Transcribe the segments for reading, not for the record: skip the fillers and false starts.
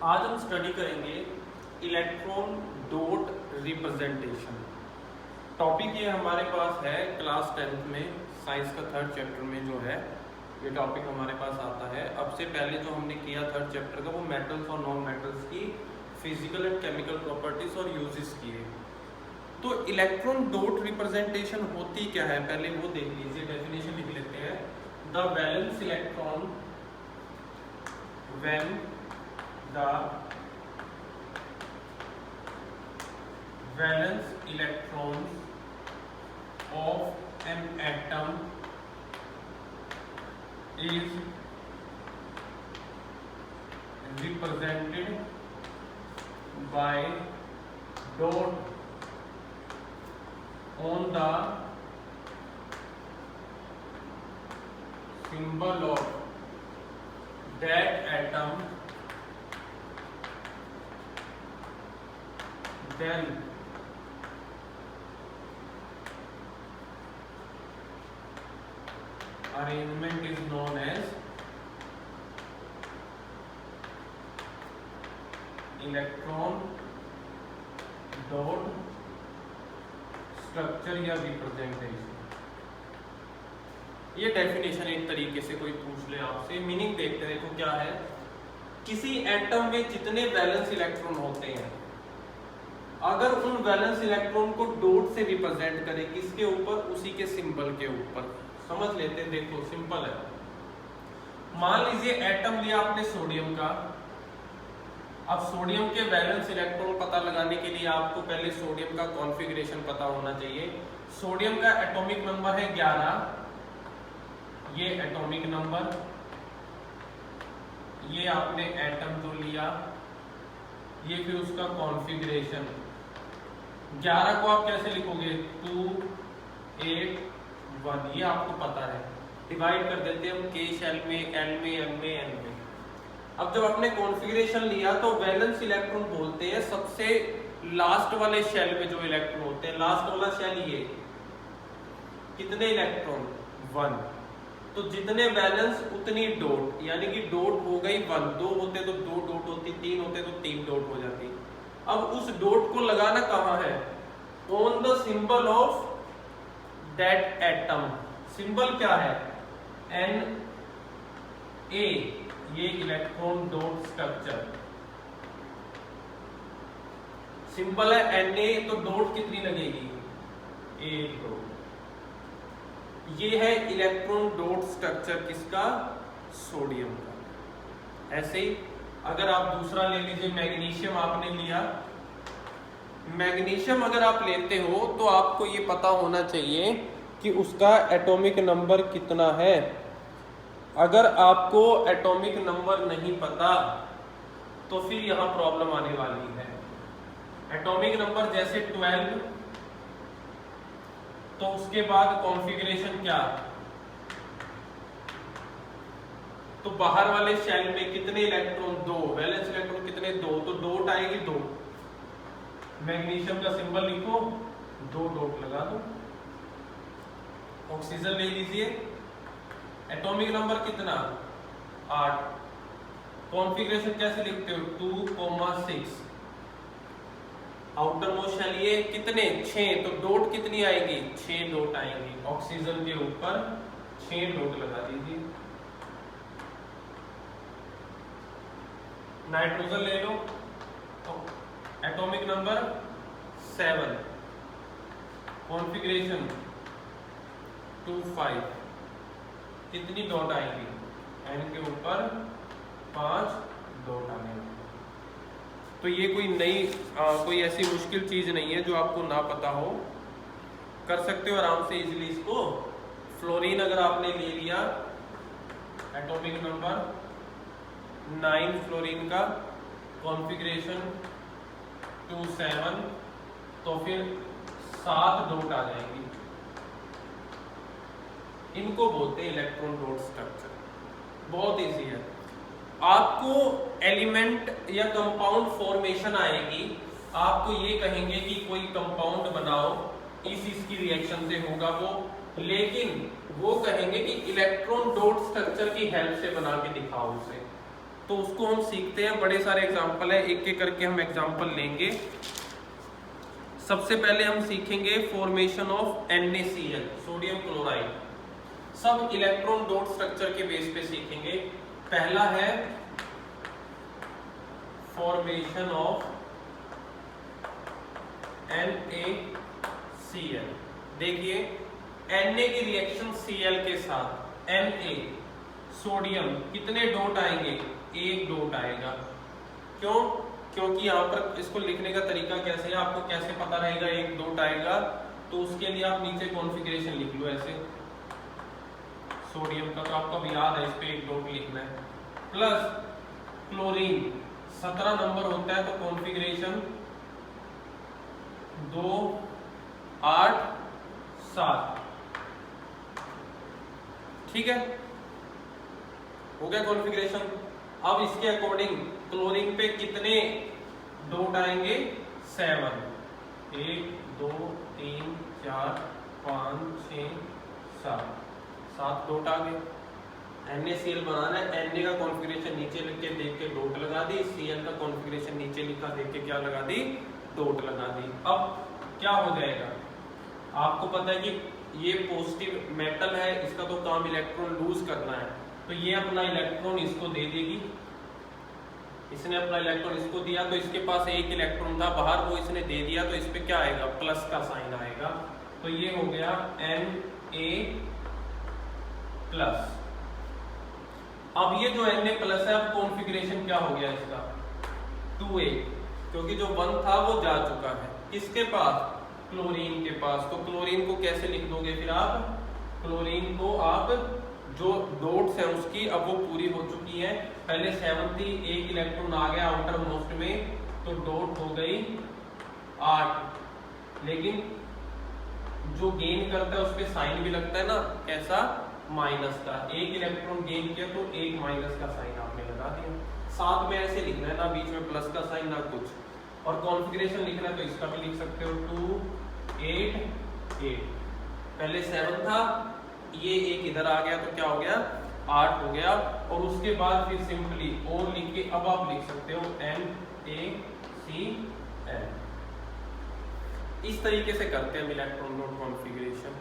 आज हम स्टडी करेंगे इलेक्ट्रॉन डॉट रिप्रेजेंटेशन। टॉपिक ये हमारे पास है क्लास 10th में साइंस का 3rd चैप्टर में जो है ये टॉपिक हमारे पास आता है। अब से पहले जो हमने किया 3rd चैप्टर का वो मेटल्स और नॉन मेटल्स की फिजिकल एंड केमिकल प्रॉपर्टीज और यूजेस किए। तो इलेक्ट्रॉन डॉट रिप्रेजेंटेशन होती क्या है पहले वो देख लीजिए, डेफिनेशन लिख लेते हैं। The valence electron when the valence electrons of an atom is represented by dot on the symbol of that atom, then arrangement is known as electron dot structure या representation। ये डेफिनेशन एक तरीके से कोई पूछ ले आपसे, मीनिंग देखते हैं देखो क्या है। किसी एटम में जितने वैलेंस इलेक्ट्रॉन होते हैं, अगर उन वैलेंस इलेक्ट्रॉन को डॉट से रिप्रेजेंट करें किसके ऊपर, उसी के सिंबल के ऊपर। समझ लेते हैं, देखो सिंपल है। मान लीजिए एटम लिया आपने सोडियम का। अब सोडियम के वैलेंस इलेक्ट्रॉन पता लगाने के लिए आपको पहले सोडियम का कॉन्फ़िगरेशन पता होना चाहिए। सोडियम का एटॉमिक नंबर है 11, ये एटॉमिक नंबर, ये आपने एटम जो लिया, ये फिर उसका कॉन्फ़िगरेशन। 11 को आप कैसे लिखोगे, 2 8 1, ये आपको पता है। डिवाइड कर देते हैं हम के शेल में, एल में, एम में, एन में। अब जब आपने कॉन्फ़िगरेशन लिया तो वैलेंस इलेक्ट्रॉन बोलते हैं सबसे लास्ट वाले शेल में जो इलेक्ट्रॉन होते हैं। लास्ट वाला शेल ये कितने इलेक्ट्रॉन, 1। तो जितने वैलेंस उतनी डॉट, यानी कि डॉट हो गई 1। 2 होते तो 2 डॉट होती, 3 होते तो 3 डॉट हो जाती। अब उस डॉट को लगाना कहाँ है, on the symbol of that atom. Symbol क्या है, एन ए, ये इलेक्ट्रॉन डॉट स्ट्रक्चर सिंबल है एन ए। तो डॉट कितनी लगेगी, 1 डॉट। ये है इलेक्ट्रॉन डॉट स्ट्रक्चर किसका, सोडियम का। ऐसे ही अगर आप दूसरा ले लीजिए, मैग्नीशियम आपने लिया। मैग्नीशियम अगर आप लेते हो तो आपको ये पता होना चाहिए कि उसका एटॉमिक नंबर कितना है। अगर आपको एटॉमिक नंबर नहीं पता तो फिर यहां प्रॉब्लम आने वाली है। एटॉमिक नंबर जैसे 12, तो उसके बाद कॉन्फ़िगरेशन क्या, तो बाहर वाले शेल में कितने इलेक्ट्रॉन, 2। वैलेंस इलेक्ट्रॉन कितने, 2। तो डॉट आएगी 2। मैग्नीशियम का सिंबल लिखो, 2 डॉट लगा दो। ऑक्सीजन ले लीजिए, एटॉमिक नंबर कितना, 8। कॉन्फ़िगरेशन कैसे लिखते हो, 2,6। आउटर मोस्ट शेल ये कितने, 6। तो डॉट कितनी आएगी, 6 डॉट आएंगी। ऑक्सीजन के ऊपर 6 डॉट लगा दीजिए। नाइट्रोजन ले लो, तो एटॉमिक नंबर 7, कॉन्फ़िगरेशन 2,5। कितनी डॉट आएंगी, एन के ऊपर 5 डॉट आएंगे। तो ये कोई नई कोई ऐसी मुश्किल चीज नहीं है जो आपको ना पता हो, कर सकते हो आराम से इजीली इसको। फ्लोरीन अगर आपने ले लिया, एटॉमिक नंबर 9 फ्लोरीन का, कॉन्फ़िगरेशन 2,7, तो फिर 7 डॉट आ जाएगी। इनको बोलते हैं इलेक्ट्रॉन डॉट स्ट्रक्चर। बहुत इजी है। आपको एलिमेंट या कंपाउंड फॉर्मेशन आएगी, आपको ये कहेंगे कि कोई कंपाउंड बनाओ, इसकी रिएक्शन से होगा वो, लेकिन वो कहेंगे कि इलेक्ट्रॉन डॉट स्ट्रक्चर की हेल्प से बना के दिखाओ उसे। तो उसको हम सीखते हैं। बड़े सारे एग्जाम्पल है, एक एक करके हम एग्जाम्पल लेंगे। सबसे पहले हम सीखेंगे formation of NaCl, sodium chloride. सब इलेक्ट्रॉन डॉट स्ट्रक्चर के बेस पे सीखेंगे। पहला है फॉर्मेशन ऑफ NaCl। देखिए Na की रिएक्शन Cl के साथ Na सोडियम कितने डॉट आएंगे, एक डॉट आएगा। क्यों? क्योंकि यहाँ पर इसको लिखने का तरीका कैसे है, आपको कैसे पता रहेगा एक डॉट आएगा, तो उसके लिए आप नीचे कॉन्फ़िगरेशन लिख लो ऐसे। सोडियम का तो आपको भी याद है, इस पे एक डॉट लिखना है। प्लस क्लोरीन 17 नंबर होता है, तो कॉन्फ़िगरेशन 2 8 7। ठीक है, हो गया कॉन्फ़िगरेशन। अब इसके अकॉर्डिंग क्लोरीन पे कितने डॉट आएंगे, 7। 1 2 3 4 5 6 7, 7 डॉट आ गए। NaCl बनाना है, Na का कॉन्फ़िगरेशन नीचे लिख के देख के डॉट लगा दी, Cl का कॉन्फ़िगरेशन नीचे लिखा देख के क्या लगा दी, डॉट लगा दी। अब क्या हो जाएगा, आपको पता है कि ये पॉजिटिव मेटल है, इसका तो काम इलेक्ट्रॉन लूज करना है, तो ये अपना इलेक्ट्रॉन इसको दे देगी। इसने अपना इलेक्ट्रॉन इसको दिया, तो इसके पास एक इलेक्ट्रॉन था बाहर, वो इसने दे दिया, तो इस पे क्या आएगा, प्लस का साइन आएगा। तो ये हो गया Na प्लस। अब ये जो Na प्लस है, अब कॉन्फ़िगरेशन क्या हो गया इसका, 2A, क्योंकि जो 1 था वो जा चुका है। किसके पास, क्लोरीन के पास। तो क्लोरीन को कैसे लिख दोगे फिर आप, क्लोरीन को आप जो डॉट्स है उसकी अब वो पूरी हो चुकी है। पहले 7 थी, एक इलेक्ट्रॉन आ गया आउटर मोस्ट में, तो डॉट हो गई 8। लेकिन जो गेन करता है उस पर साइन भी लगता है ना, कैसा, माइनस का। एक इलेक्ट्रॉन गेन किया तो एक माइनस का साइन आपने लगा दिया। साथ में ऐसे लिखना है ना, बीच में प्लस का साइन ना कुछ। और कॉन्फ़िगरेशन लिखना है तो इसका भी लिख सकते हो, 2 8 8। पहले 7 था, ये एक इधर आ गया तो क्या हो गया, 8 हो गया। और उसके बाद फिर सिंपली और लिख के अब आप लिख सकते हो NaCl। इस तरीके से करते हैं इलेक्ट्रॉन डॉट कॉन्फ़िगरेशन।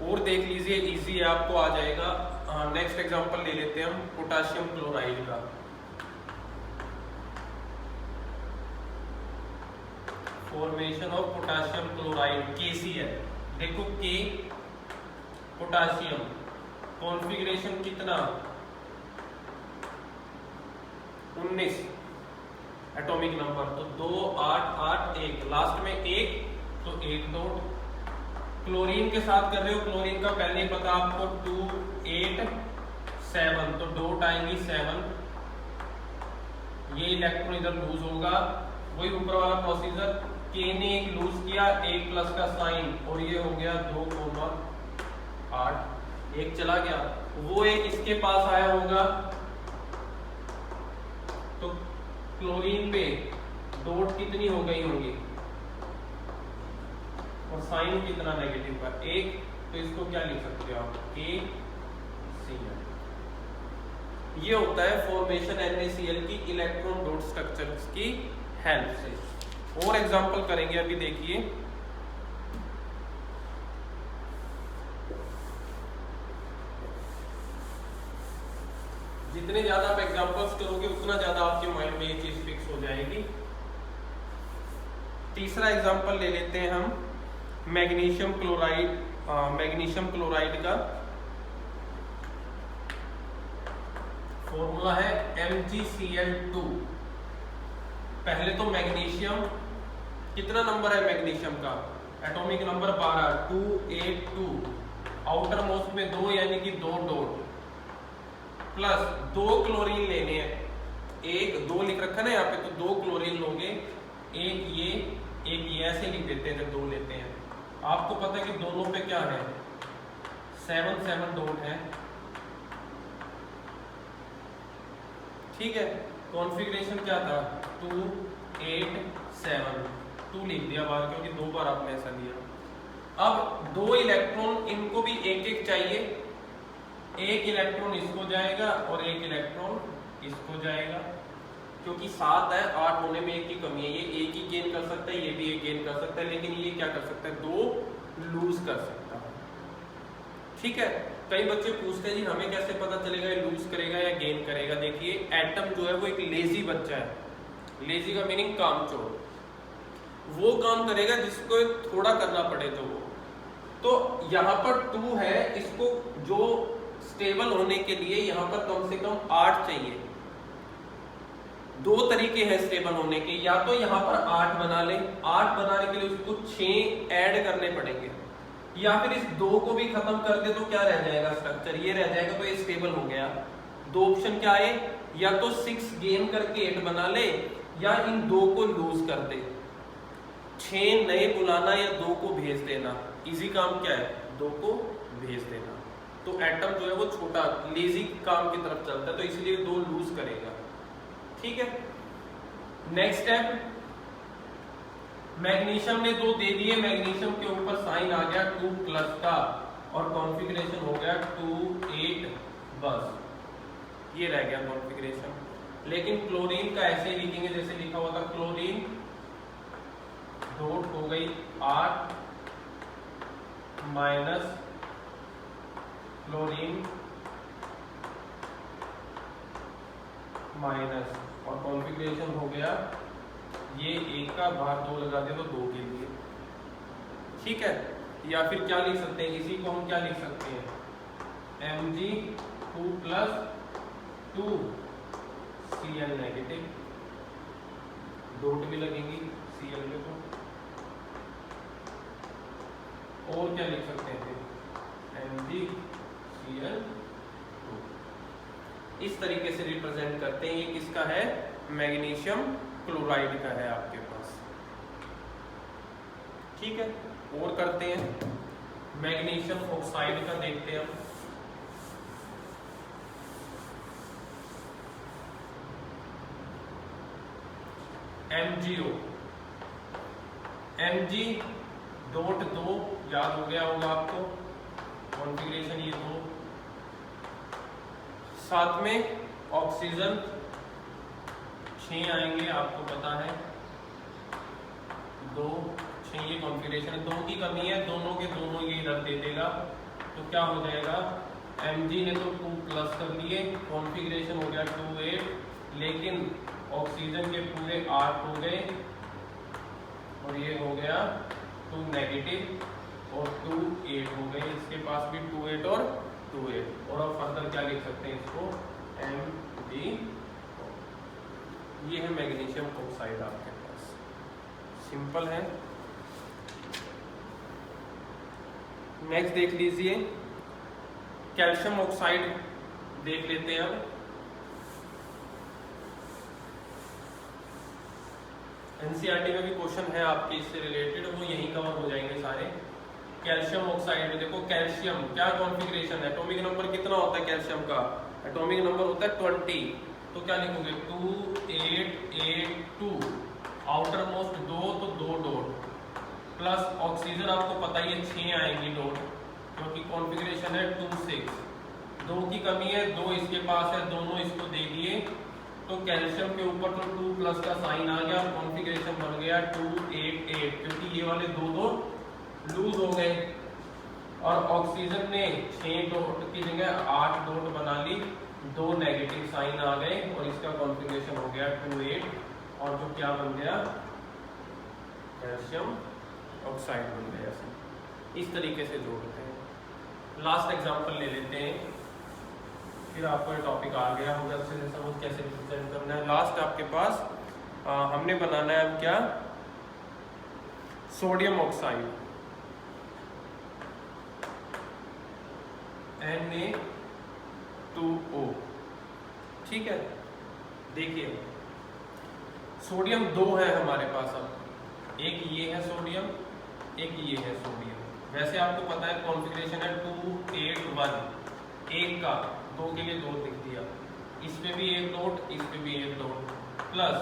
और देख लीजिए, इजी है, आपको आ जाएगा। नेक्स्ट एग्जांपल ले लेते हैं हम पोटाशियम क्लोराइड का। Formation of potassium chloride KCl। देखो K पोटाशियम, कॉन्फ़िगरेशन कितना, 19 एटॉमिक नंबर, तो 2 8 8 1, लास्ट में 1, तो 1 डॉट। क्लोरीन के साथ कर रहे हो, क्लोरीन का पहले ही पता आपको, 2 8 7, तो डॉट आएंगी 7। ये इलेक्ट्रॉन इधर लूज होगा, वही ऊपर वाला प्रोसीजर। K ने एक लूज किया, एक प्लस का साइन, और ये हो गया 2 8, एक चला गया। वो एक इसके पास आया होगा, तो क्लोरीन पे डॉट कितनी हो गई होंगी और साइन कितना नेगेटिव का, 1, तो इसको क्या लिख सकते हो आप, KCl। ये होता है फॉर्मेशन NaCl की इलेक्ट्रॉन डॉट स्ट्रक्चर्स की हेल्प से। और एग्जांपल करेंगे अभी, देखिए जितने ज्यादा आप एग्जांपल्स करोगे उतना ज्यादा आपके माइंड में ये चीज फिक्स हो जाएगी। तीसरा एग्जांपल ले लेते हैं हम मैग्नीशियम क्लोराइड का। फॉर्मूला है MgCl2। पहले तो मैग्नीशियम, कितना नंबर है मैग्नीशियम का, एटॉमिक नंबर 12, 282। आउटर मोस्ट में 2 यानी कि 2 डॉट, प्लस 2 क्लोरीन लेने हैं, 1 2 लिख रखा ना यहाँ पे, तो 2 क्लोरीन लोगे, एक ये ऐसे लिख देते हैं जब 2 लेते हैं। आपको पता है कि दोनों पे क्या है, 7 7 डॉट है। ठीक है, कॉन्फ़िगरेशन क्या था, 2 8 7, 2 लिख दिया बाहर क्योंकि 2 बार आपने ऐसा लिया। अब 2 इलेक्ट्रॉन, इनको भी एक एक चाहिए, एक इलेक्ट्रॉन इसको जाएगा और एक इलेक्ट्रॉन इसको जाएगा, क्योंकि 7 है, 8 होने में एक की कमी है। ये एक ही गेन कर सकता है, ये भी एक गेन कर सकता है, लेकिन ये क्या कर सकता है, 2 लूज कर सकता है। ठीक है, कई बच्चे पूछते हैं जी हमें कैसे पता चलेगा ये लूज करेगा या गेन करेगा। देखिए एटम जो है वो एक लेजी बच्चा है। लेजी का मीनिंग कामचोर, वो काम करेगा जिसको थोड़ा करना पड़े तो यहाँ पर 2 है, इसको जो स्टेबल होने के लिए यहाँ पर कम से कम 8 चाहिए। 2 तरीके हैं स्टेबल होने के, या तो यहाँ पर 8 बना ले, 8 बनाने के लिए उसको 6 ऐड करने पड़ेंगे, या फिर इस 2 को भी खत्म कर दे तो क्या रह जाएगा स्ट्रक्चर, ये रह जाएगा, तो ये स्टेबल हो गया। 2 ऑप्शन क्या है, या तो 6 गेन करके 8 बना ले, या इन 2 को लूज कर दे। 6 नए बुलाना या 2 को भेज देना, इजी काम क्या है, 2 को भेज देना। तो एटम जो है वो छोटा लेजी काम की तरफ चलता है, तो इसलिए 2 लूज करेगा। ठीक है, नेक्स्ट स्टेप, मैग्नीशियम ने 2 दे दिए, मैग्नीशियम के ऊपर साइन आ गया 2+ का और कॉन्फ़िगरेशन हो गया 2 8, बस ये रह गया कॉन्फ़िगरेशन। लेकिन क्लोरीन का ऐसे ही लिखेंगे जैसे लिखा हुआ था, क्लोरीन डॉट हो गई 8 माइनस क्लोरीन माइनस, और कॉन्फ़िगरेशन हो गया ये 1 का बाहर 2 लगा दे तो 2 के लिए। ठीक है, या फिर क्या लिख सकते हैं, इसी को हम क्या लिख सकते हैं, Mg2 + 2 Cl नेगेटिव, डॉट भी लगेंगी Cl में तो, और क्या लिख सकते हैं फिर MgCl2। इस तरीके से रिप्रेजेंट करते हैं। ये किसका है, मैग्नीशियम क्लोराइड का है आपके पास। ठीक है, और करते हैं, मैग्नीशियम ऑक्साइड का देखते हैं हम। MgO, Mg.2 याद हो गया होगा आपको, कॉन्फ़िगरेशन ये 2, साथ में ऑक्सीजन 6 आएंगे, आपको पता है 2 6, ये कॉन्फ़िगरेशन 2 की कमी है, दोनों के दोनों ये इधर दे देगा, तो क्या हो जाएगा, Mg ने तो 2+ कर दिए, कॉन्फ़िगरेशन हो गया 2 8, लेकिन ऑक्सीजन के पूरे 8 हो गए और ये हो गया 2 नेगेटिव और 2 8 हो गए, इसके पास भी 2 8 और 2 8, और अब फर्दर क्या लिख सकते हैं इसको, Mg। ये है मैग्नीशियम ऑक्साइड आपके पास, सिंपल है। नेक्स्ट देख लीजिए, कैल्शियम ऑक्साइड देख लेते हैं अब। एनसीईआरटी में भी क्वेश्चन है आपके इससे रिलेटेड, वो यही कवर हो जाएंगे सारे। कैल्शियम ऑक्साइड में देखो, कैल्शियम क्या कॉन्फ़िगरेशन है, एटॉमिक नंबर कितना होता है कैल्शियम का, एटॉमिक नंबर होता है 20, तो क्या लिखोगे 2 8 8 2, आउटर मोस्ट 2 तो 2 डॉट, प्लस ऑक्सीजन आपको पता ही है 6 आएंगी डॉट, क्योंकि कॉन्फ़िगरेशन है 2 6, 2 की कमी है, 2 इसके पास है, दोनों इसको दे दिए, तो कैल्शियम के ऊपर तो 2+ का साइन आ गया, कॉन्फ़िगरेशन बन गया 2 8 8, क्योंकि ये वाले 2 लूज हो गए, और ऑक्सीजन ने 6 डॉट की जगह 8 डॉट बना ली, 2 नेगेटिव साइन आ गए, और इसका कॉन्फ़िगरेशन हो गया 2 8, और जो क्या बन गया, कैल्शियम ऑक्साइड बन गया। इस तरीके से जोड़ते हैं। लास्ट एग्जांपल ले लेते हैं, फिर आपको ये टॉपिक आ गया होगा अच्छे से समझ कैसे रिप्रेजेंट करना है। लास्ट आपके पास हमने बनाना है अब क्या, सोडियम ऑक्साइड, Na2O। ठीक है, देखिए सोडियम 2 है हमारे पास, अब एक ये है सोडियम, एक ये है सोडियम। वैसे आपको पता है कॉन्फ़िगरेशन है 2 8 1, एक का 2 के लिए 2 लिख दिया, इस पे भी 1 डॉट, इस पे भी 1 डॉट, प्लस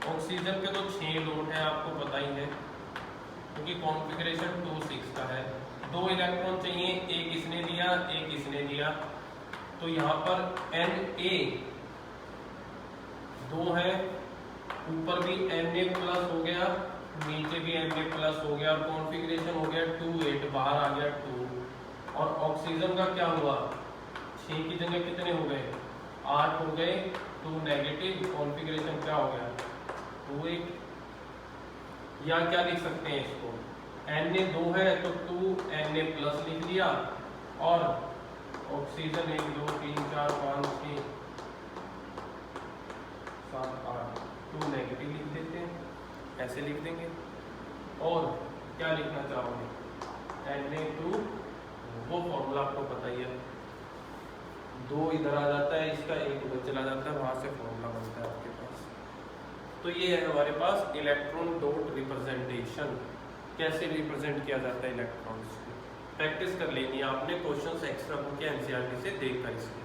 ऑक्सीजन के तो 6 डॉट है, आपको पता ही है, क्योंकि कॉन्फ़िगरेशन 2 6 का है। 2 इलेक्ट्रॉन चाहिए, एक इसने दिया एक इसने दिया, तो यहाँ पर Na 2 है, ऊपर भी Na प्लस हो गया, नीचे भी Na प्लस हो गया, कॉन्फ़िगरेशन हो गया 2 8, बाहर आ गया 2। और ऑक्सीजन का क्या हुआ, 6 की जगह कितने हो गए, 8 हो गए, 2 नेगेटिव, कॉन्फ़िगरेशन क्या हो गया 2 8। या क्या लिख सकते हैं इसको, Na 2 है तो 2 Na प्लस लिख दिया, और ऑक्सीजन 1 2 3 4 5 6 7 8, 2 नेगेटिव लिख देते हैं, ऐसे लिख देंगे। और क्या लिखना चाहोगे, Na2, वो फॉर्मूला आपको पता ही है, 2 इधर आ जाता है, इसका 1 उधर चला जाता है, वहां से फॉर्मूला बनता है आपके पास। तो ये है हमारे पास इलेक्ट्रॉन डॉट रिप्रेजेंटेशन, कैसे रिप्रेजेंट किया जाता है इलेक्ट्रॉन्स को। प्रैक्टिस कर लेनी है आपने, क्वेश्चंस एक्स्ट्रा बुक या एनसीईआरटी से देखकर इसकी।